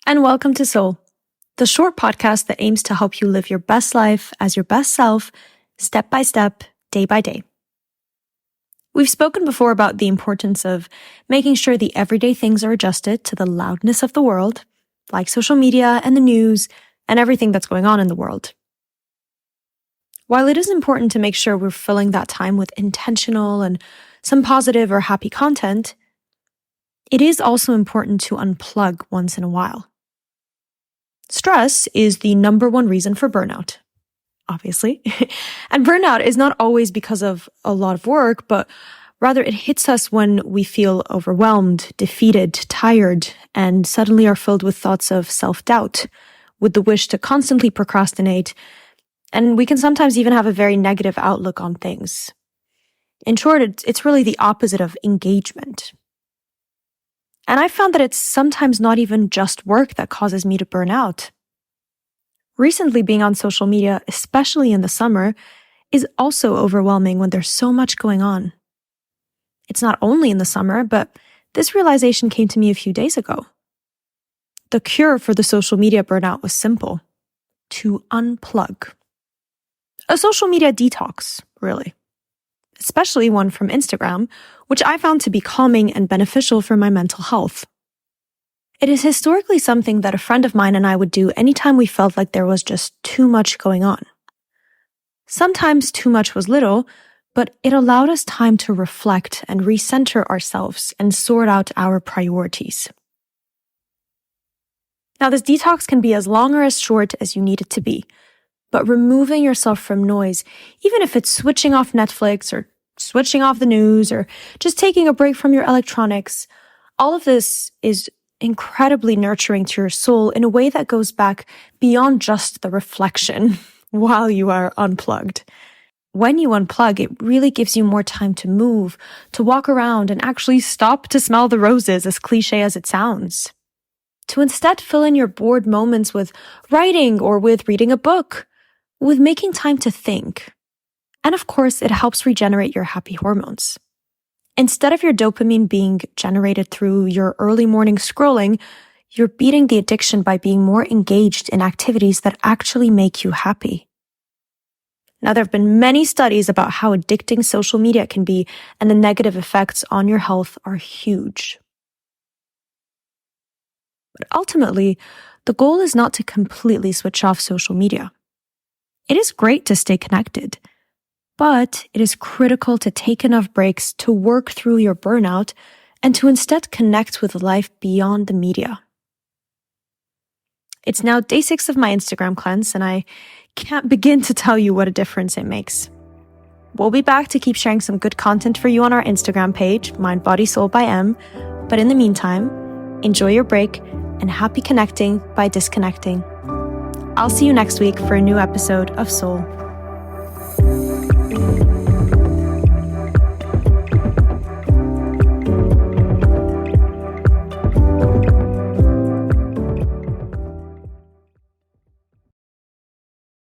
and welcome to Soul, the short podcast that aims to help you live your best life as your best self, step by step, day by day. We've spoken before about the importance of making sure the everyday things are adjusted to the loudness of the world, like social media and the news and everything that's going on in the world. While it is important to make sure we're filling that time with intentional and some positive or happy content, it is also important to unplug once in a while. Stress is the number one reason for burnout, obviously. And burnout is not always because of a lot of work, but rather it hits us when we feel overwhelmed, defeated, tired, and suddenly are filled with thoughts of self-doubt, with the wish to constantly procrastinate, and we can sometimes even have a very negative outlook on things. In short, it's really the opposite of engagement. And I found that it's sometimes not even just work that causes me to burn out. Recently, being on social media, especially in the summer, is also overwhelming when there's so much going on. It's not only in the summer, but this realization came to me a few days ago. The cure for the social media burnout was simple: to unplug. A social media detox, really. Especially one from Instagram, which I found to be calming and beneficial for my mental health. It is historically something that a friend of mine and I would do anytime we felt like there was just too much going on. Sometimes too much was little, but it allowed us time to reflect and recenter ourselves and sort out our priorities. Now, this detox can be as long or as short as you need it to be. But removing yourself from noise, even if it's switching off Netflix or switching off the news or just taking a break from your electronics, all of this is incredibly nurturing to your soul in a way that goes back beyond just the reflection while you are unplugged. When you unplug, it really gives you more time to move, to walk around and actually stop to smell the roses, as cliche as it sounds. To instead fill in your bored moments with writing or with reading a book, with making time to think. And of course, it helps regenerate your happy hormones. Instead of your dopamine being generated through your early morning scrolling, you're beating the addiction by being more engaged in activities that actually make you happy. Now, there have been many studies about how addicting social media can be, and the negative effects on your health are huge. But ultimately, the goal is not to completely switch off social media. It is great to stay connected, but it is critical to take enough breaks to work through your burnout and to instead connect with life beyond the media. It's now day 6 of my Instagram cleanse, and I can't begin to tell you what a difference it makes. We'll be back to keep sharing some good content for you on our Instagram page, Mind, Body, Soul by M. But in the meantime, enjoy your break and happy connecting by disconnecting. I'll see you next week for a new episode of Soul.